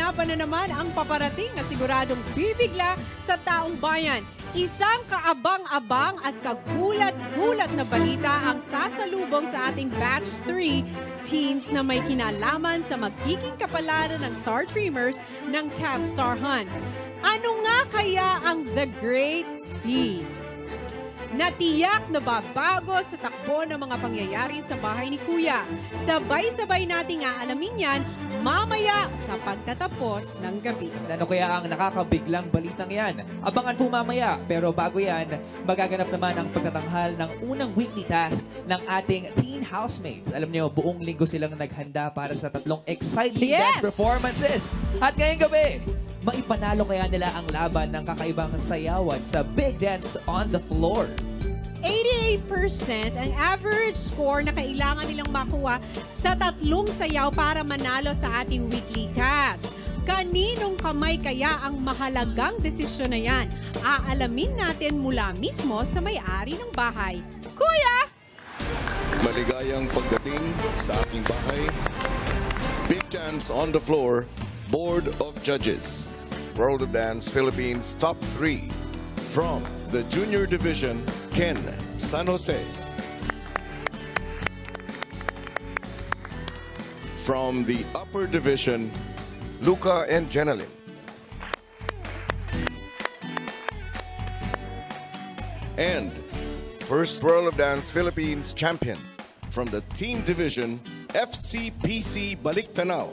kaganapan na naman ang paparating na siguradong bibigla sa taong bayan. Isang kaabang-abang at kagulat-gulat na balita ang sasalubong sa ating Batch 3 teens na may kinalaman sa magiging kapalaran ng Star Dreamers ng Camp Star Hunt. Ano nga kaya ang The Great Sea? Natiyak na babago sa takbo ng mga pangyayari sa bahay ni Kuya. Sabay-sabay nating aalamin yan mamaya sa pagtatapos ng gabi. Ano kaya ang nakakabiglang balitang yan? Abangan po mamaya. Pero bago yan, magaganap naman ang pagtatanghal ng unang weekly task ng ating teen housemates. Alam niyo, buong linggo silang naghanda para sa 3 exciting dance performances. At ngayong gabi, maipanalo kaya nila ang laban ng kakaibang sayawan sa Big Dance on the Floor. 88% ang average score na kailangan nilang makuha sa 3 sayaw para manalo sa ating weekly task. Kaninong kamay kaya ang mahalagang desisyon na yan? Aalamin natin mula mismo sa may-ari ng bahay. Kuya! Maligayang pagdating sa aking bahay. Big Dance on the Floor, Board of Judges. World of Dance Philippines Top 3. From the Junior Division, Ken, San Jose. From the Upper Division, Luca and Jenalyn. And first World of Dance Philippines champion from the Team Division, FCPC Baliktanao.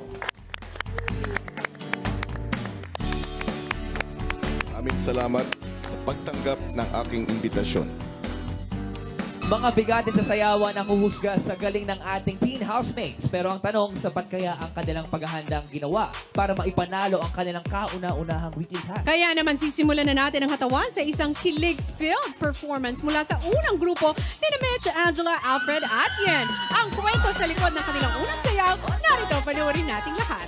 Maraming salamat sa pagtanggap ng aking imbitasyon. Mga bigatin sa sayawan ang huhusga sa galing ng ating teen housemates. Pero ang tanong, sapat kaya ang kanilang paghahandang ginawa para maipanalo ang kanilang kauna-unahang weekly task? Kaya naman sisimulan na natin ang hatawan sa isang kilig-filled performance mula sa unang grupo ni Mitch, Angela, Alfred at Yen. Ang kwento sa likod ng kanilang unang sayaw, narito panoorin nating lahat.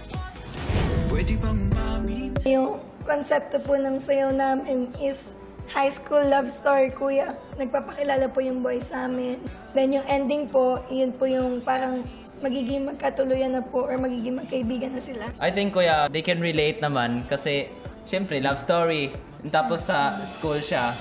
Yung konsepto po ng sayaw namin is high school love story, Kuya. Nagpapakilala po yung boy sa amin. Then yung ending po, yun po yung parang magiging magkatuluyan na po or magiging magkaibigan na sila. I think, Kuya, they can relate naman kasi syempre love story. Tapos sa school siya.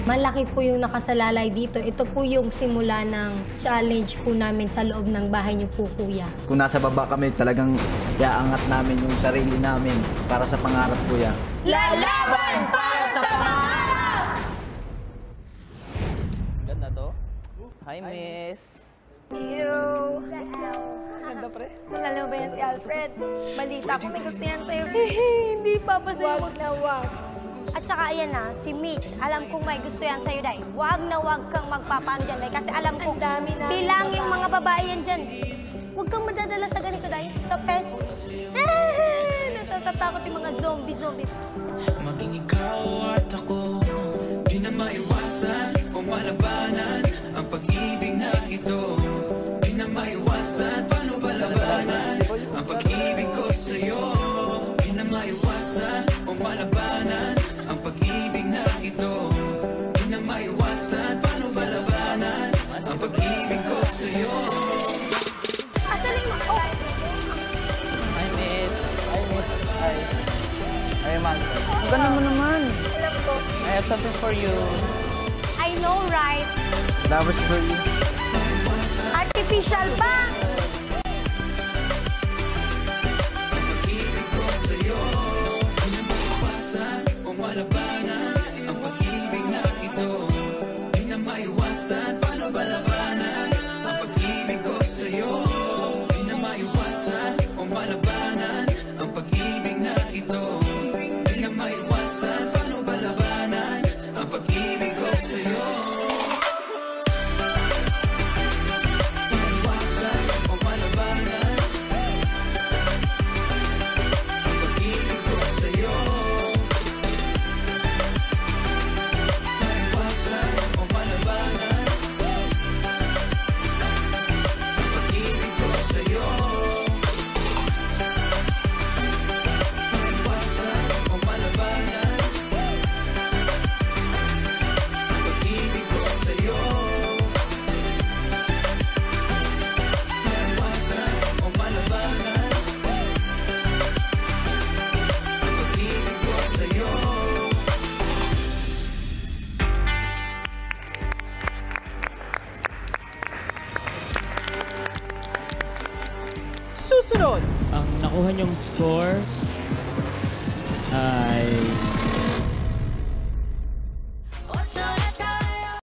Malaki po yung nakasalalay dito. Ito po yung simula ng challenge po namin sa loob ng bahay niyo po, Kuya. Kung nasa baba kami, talagang iaangat namin yung sarili namin para sa pangarap, Kuya. Lalaban para sa pangarap! Ganda to. Hi, Miss. Hello. Ganda, pre. Kilala mo ba yan si Alfred? Balita ko may gusto yan sa'yo. Hindi pa ba sa'yo? Wag na wag. At saka ayan na, si Mitch, alam kong may gusto yan sa'yo, Day. Wag na wag kang magpapaano dyan, Day. Kasi alam kong bilang yung mga babae yan dyan. Huwag kang madadala sa ganito, Day. Sa pes. Natatakot yung mga zombie. Maging ikaw at ako, di na maiwasan o malabanan ang pag-ibig na ito. Di na maiwasan, paano ba labanan ang pag-ibig ko sa'yo? Di na maiwasan o malabanan ang pag-ibig na ito. Di na maiwasan, paano ba labanan ang pag-ibig ko sa'yo? Asaling mo? Oh! Hi, Miss. Hi, Miss. Hi. Hi, man. Ang ganda mo naman. Alam ko. I have something for you. I know, right? That was for you. Artificial pa! Pag-ibig ko sa'yo, di na maiwasan o malabanan ang pag-ibig na ito. Di na maiwasan, paano ba labanan ang pag-ibig ko sa'yo? Di na maiwasan o malabanan ang pag-ibig na ito. Di na maiwasan, paano ba labanan ang pag-ibig ko sa'yo? Maiwasan o malabanan ang pag-ibig nakuha niyong score ay